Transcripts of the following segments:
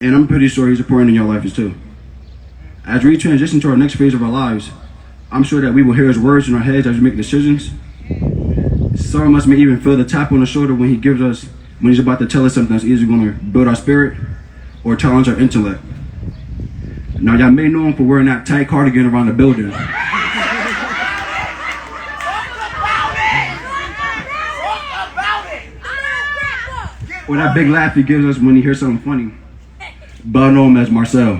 And I'm pretty sure he's important in your life as too. As we transition to our next phase of our lives, I'm sure that we will hear his words in our heads as we make decisions. Some of us may even feel the tap on the shoulder when he's about to tell us something that's either going to build our spirit or challenge our intellect. Now, y'all may know him for wearing that tight cardigan around the building. Or that big laugh he gives us when he hears something funny. But I know him as Marcel.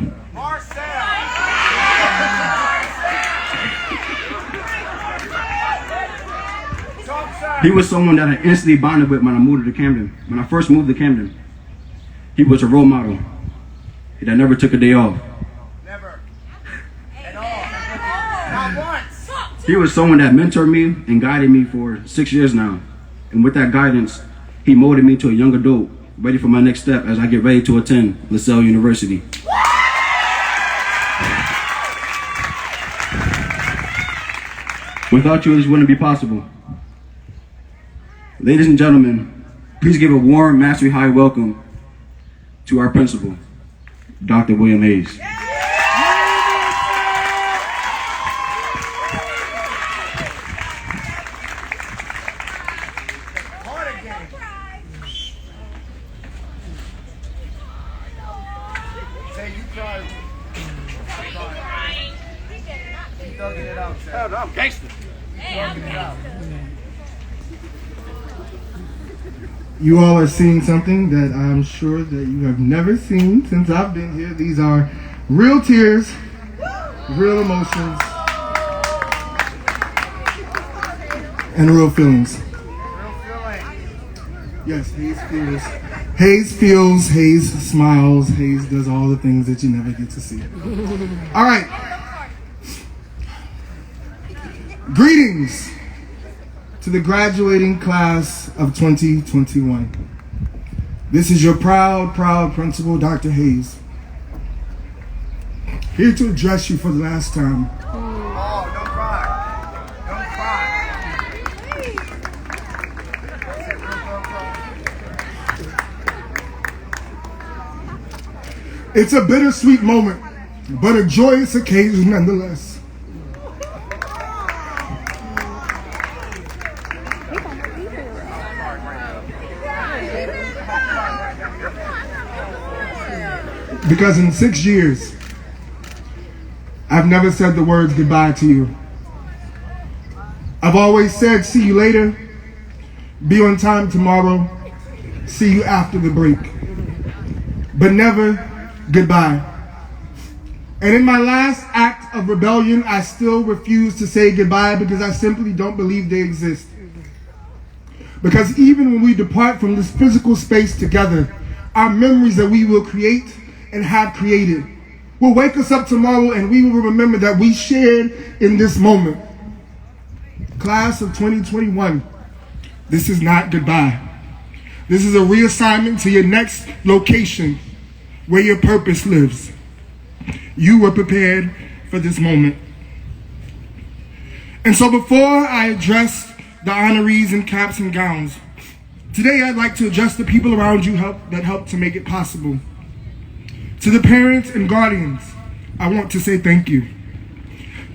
He was someone that I instantly bonded with when I moved to Camden. When I first moved to Camden, he was a role model that never took a day off. Never. At all. Not once. He was someone that mentored me and guided me for 6 years now. And with that guidance, he molded me to a young adult, ready for my next step as I get ready to attend LaSalle University. Without you, this wouldn't be possible. Ladies and gentlemen, please give a warm Mastery High welcome to our principal, Dr. William Hayes. I'm gangster. You all are seeing something that I'm sure that you have never seen since I've been here. These are real tears, real emotions, and real feelings. Yes, Hayes feels. Hayes feels, Hayes smiles, Hayes does all the things that you never get to see. All right. Greetings to the graduating class of 2021. This is your proud principal, Dr. Hayes, here to address you for the last time. Oh, don't cry. Don't cry. It's a bittersweet moment, but a joyous occasion nonetheless. Because in 6 years, I've never said the words goodbye to you. I've always said, see you later, be on time tomorrow, see you after the break, but never goodbye. And in my last act of rebellion, I still refuse to say goodbye because I simply don't believe they exist. Because even when we depart from this physical space together, our memories that we will create and have created will wake us up tomorrow and we will remember that we shared in this moment. Class of 2021, this is not goodbye. This is a reassignment to your next location where your purpose lives. You were prepared for this moment. And so before I address the honorees in caps and gowns, today I'd like to address the people around you that helped to make it possible. To the parents and guardians, I want to say thank you.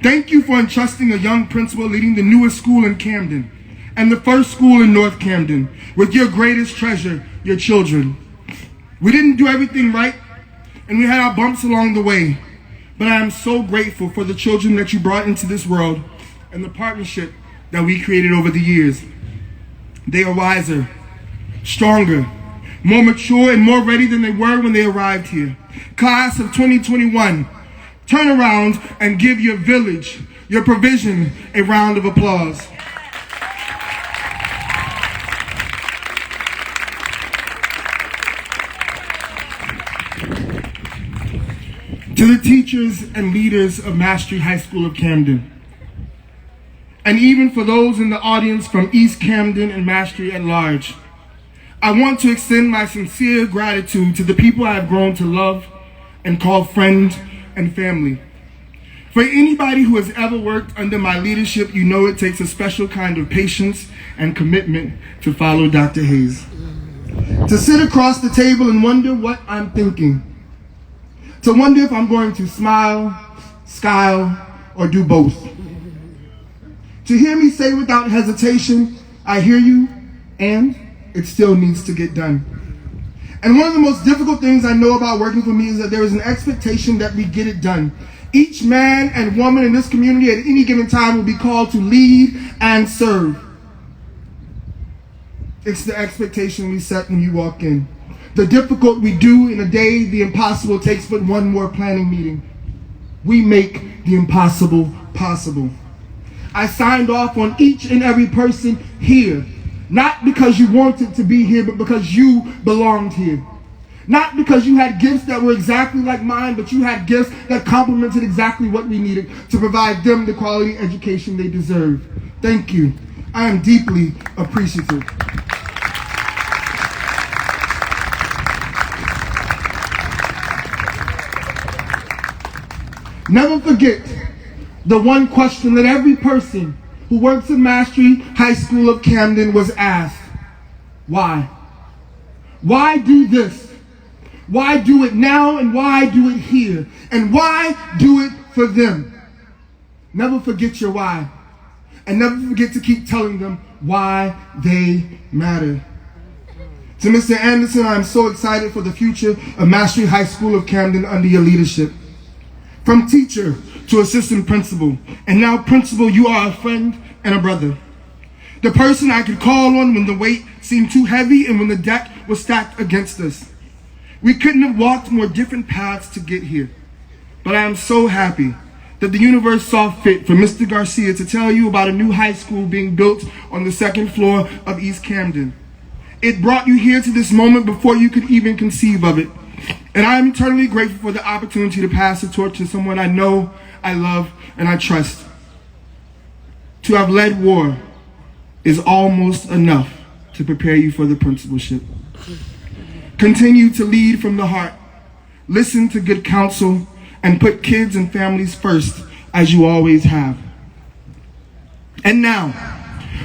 Thank you for entrusting a young principal leading the newest school in Camden and the first school in North Camden with your greatest treasure, your children. We didn't do everything right, and we had our bumps along the way, but I am so grateful for the children that you brought into this world and the partnership that we created over the years. They are wiser, stronger, more mature, and more ready than they were when they arrived here. Class of 2021, turn around and give your village, your provision, a round of applause. To the teachers and leaders of Mastery High School of Camden, and even for those in the audience from East Camden and Mastery at large, I want to extend my sincere gratitude to the people I have grown to love and call friend and family. For anybody who has ever worked under my leadership, you know it takes a special kind of patience and commitment to follow Dr. Hayes. To sit across the table and wonder what I'm thinking, to wonder if I'm going to smile, scowl, or do both. To hear me say without hesitation, I hear you, and it still needs to get done. And one of the most difficult things I know about working for me is that there is an expectation that we get it done. Each man and woman in this community at any given time will be called to lead and serve. It's the expectation we set when you walk in. The difficult we do in a day, the impossible takes but one more planning meeting. We make the impossible possible. I signed off on each and every person here, not because you wanted to be here, but because you belonged here. Not because you had gifts that were exactly like mine, but you had gifts that complemented exactly what we needed to provide them the quality education they deserve. Thank you. I am deeply appreciative. Never forget the one question that every person who works at Mastery High School of Camden was asked. Why? Why do this? Why do it now, and why do it here? And why do it for them? Never forget your why. And never forget to keep telling them why they matter. To Mr. Anderson, I'm so excited for the future of Mastery High School of Camden under your leadership. From teacher to assistant principal, and now principal, you are a friend and a brother. The person I could call on when the weight seemed too heavy and when the deck was stacked against us. We couldn't have walked more different paths to get here. But I am so happy that the universe saw fit for Mr. Garcia to tell you about a new high school being built on the second floor of East Camden. It brought you here to this moment before you could even conceive of it. And I am eternally grateful for the opportunity to pass the torch to someone I know, I love, and I trust. To have led war is almost enough to prepare you for the principalship. Continue to lead from the heart, listen to good counsel, and put kids and families first, as you always have. And now,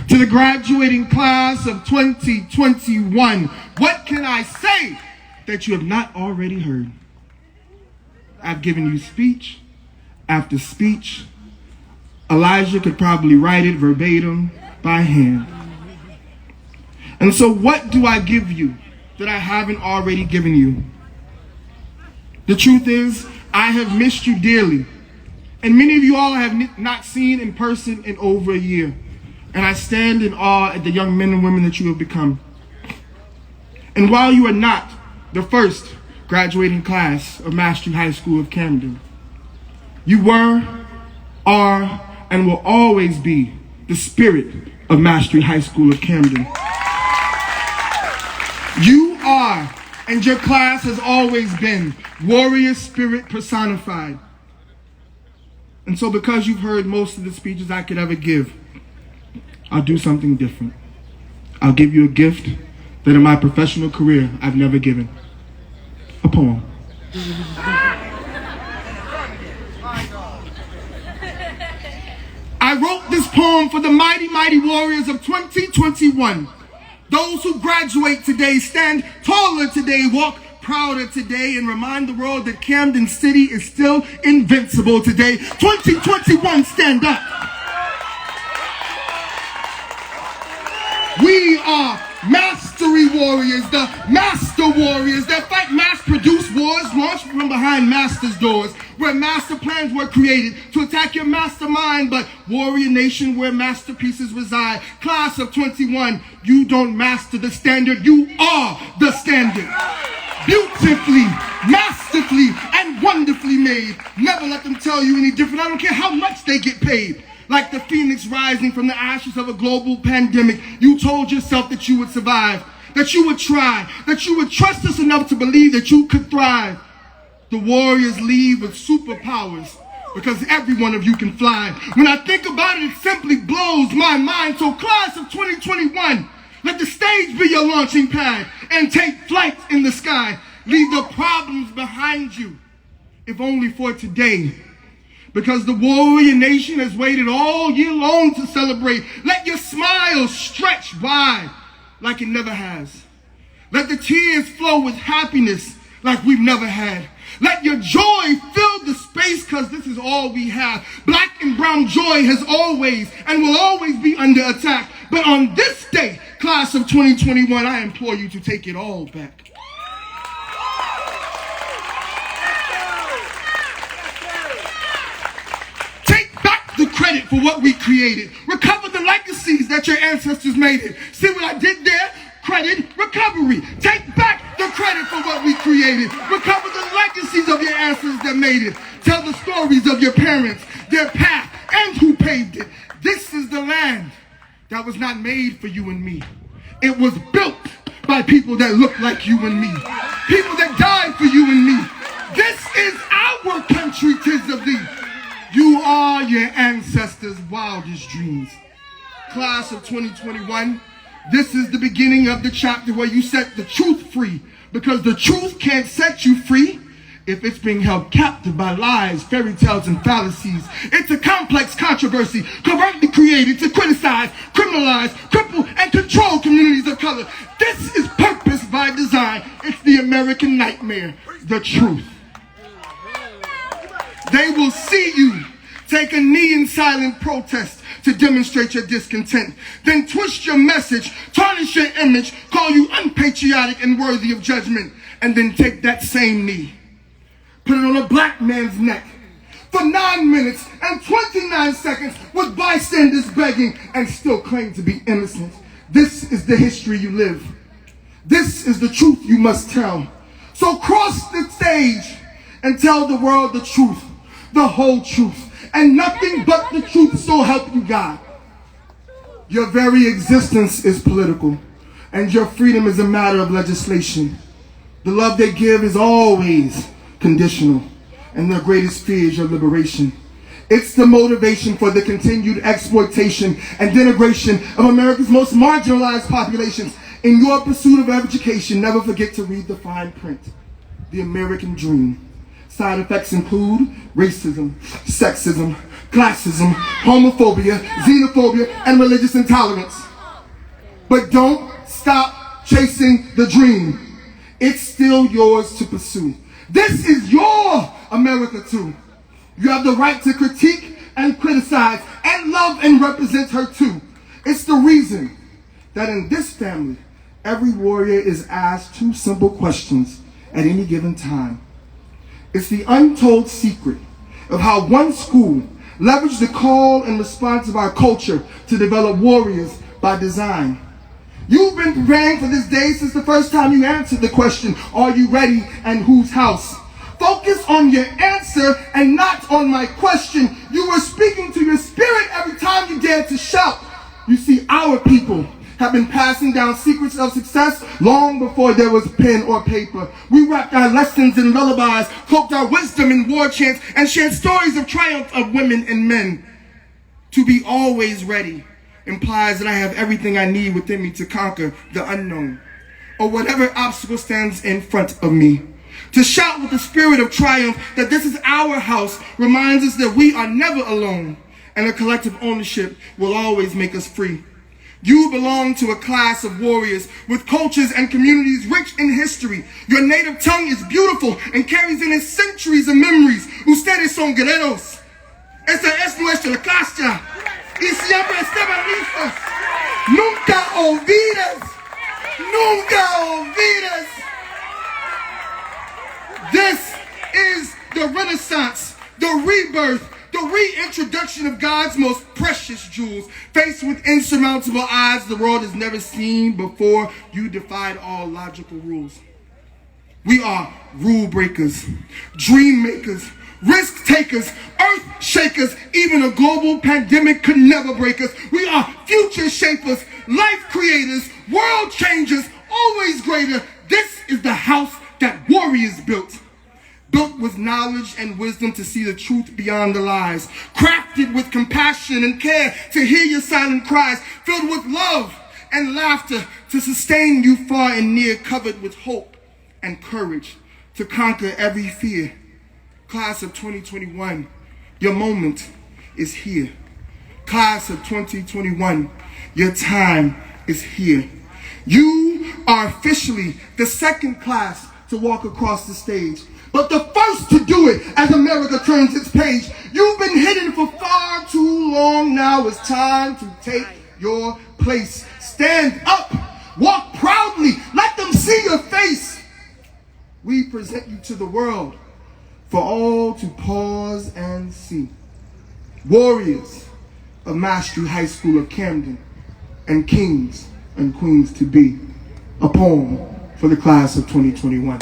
to the graduating class of 2021, what can I say that you have not already heard? I've given you speech after speech. Elijah could probably write it verbatim by hand. And so what do I give you that I haven't already given you? The truth is, I have missed you dearly. And many of you all I have not seen in person in over a year. And I stand in awe at the young men and women that you have become. And while you are not the first graduating class of Mastery High School of Camden, you were, are, and will always be the spirit of Mastery High School of Camden. You are, and your class has always been, warrior spirit personified. And so because you've heard most of the speeches I could ever give, I'll do something different. I'll give you a gift that in my professional career I've never given. A poem. I wrote this poem for the mighty, mighty warriors of 2021. Those who graduate today, stand taller today, walk prouder today, and remind the world that Camden City is still invincible today. 2021, stand up. We are mastery warriors, the master warriors that fight mass-produced wars launched from behind master's doors, where master plans were created to attack your mastermind, but warrior nation where masterpieces reside. Class of 21, you don't master the standard, you are the standard. Beautifully, masterfully, and wonderfully made. Never let them tell you any different. I don't care how much they get paid. Like the phoenix rising from the ashes of a global pandemic, you told yourself that you would survive, that you would try, that you would trust us enough to believe that you could thrive. The warriors leave with superpowers because every one of you can fly. When I think about it, it simply blows my mind. So class of 2021, let the stage be your launching pad and take flight in the sky. Leave the problems behind you, if only for today. Because the warrior nation has waited all year long to celebrate. Let your smile stretch wide like it never has. Let the tears flow with happiness like we've never had. Let your joy fill the space, because this is all we have. Black and brown joy has always and will always be under attack. But on this day, class of 2021, I implore you to take it all back. Take back the credit for what we created. Recover the legacies that your ancestors made it. See what I did there? Credit recovery. Take back the credit for what we created. Recover the legacies of your ancestors that made it. Tell the stories of your parents, their path, and who paved it. This is the land that was not made for you and me. It was built by people that look like you and me. People that died for you and me. This is our country, 'tis of thee. You are your ancestors' wildest dreams. Class of 2021, this is the beginning of the chapter where you set the truth free, because the truth can't set you free if it's being held captive by lies, fairy tales, and fallacies. It's a complex controversy covertly created to criticize, criminalize, cripple, and control communities of color. This is purpose by design. It's the American nightmare, the truth. They will see you take a knee in silent protest to demonstrate your discontent, then twist your message, tarnish your image, call you unpatriotic and worthy of judgment, and then take that same knee, put it on a black man's neck for 9 minutes and 29 seconds with bystanders begging, and still claim to be innocent. This is the history you live. This is the truth you must tell. So cross the stage and tell the world the truth, the whole truth, and nothing but the truth, so help you God. Your very existence is political, and your freedom is a matter of legislation. The love they give is always conditional, and their greatest fear is your liberation. It's the motivation for the continued exploitation and denigration of America's most marginalized populations. In your pursuit of education, never forget to read the fine print. The American dream. Side effects include racism, sexism, classism, homophobia, xenophobia, and religious intolerance. But don't stop chasing the dream. It's still yours to pursue. This is your America too. You have the right to critique and criticize and love and represent her too. It's the reason that in this family, every warrior is asked 2 simple questions at any given time. It's the untold secret of how one school leveraged the call and response of our culture to develop warriors by design. You've been preparing for this day since the first time you answered the question, are you ready and whose house? Focus on your answer and not on my question. You were speaking to your spirit every time you dared to shout. You see, our people have been passing down secrets of success long before there was pen or paper. We wrapped our lessons in lullabies, cloaked our wisdom in war chants, and shared stories of triumph of women and men. To be always ready implies that I have everything I need within me to conquer the unknown, or whatever obstacle stands in front of me. To shout with the spirit of triumph that this is our house reminds us that we are never alone, and a collective ownership will always make us free. You belong to a class of warriors with cultures and communities rich in history. Your native tongue is beautiful and carries in it centuries of memories. Ustedes son guerreros. Esa es nuestra casa. Y siempre estaban listos. Nunca olvides. Nunca olvides. This is the Renaissance, the rebirth, the reintroduction of God's most precious jewels. Faced with insurmountable odds the world has never seen before, you defied all logical rules. We are rule breakers, dream makers, risk takers, earth shakers. Even a global pandemic could never break us. We are future shapers, life creators, world changers, always greater. This is the house that warriors built. Built with knowledge and wisdom to see the truth beyond the lies. Crafted with compassion and care to hear your silent cries. Filled with love and laughter to sustain you far and near. Covered with hope and courage to conquer every fear. Class of 2021, your moment is here. Class of 2021, your time is here. You are officially the second class to walk across the stage, but the first to do it as America turns its page. You've been hidden for far too long. Now it's time to take your place. Stand up, walk proudly, let them see your face. We present you to the world for all to pause and see. Warriors of Mastery High School of Camden, and kings and queens to be. A poem for the class of 2021.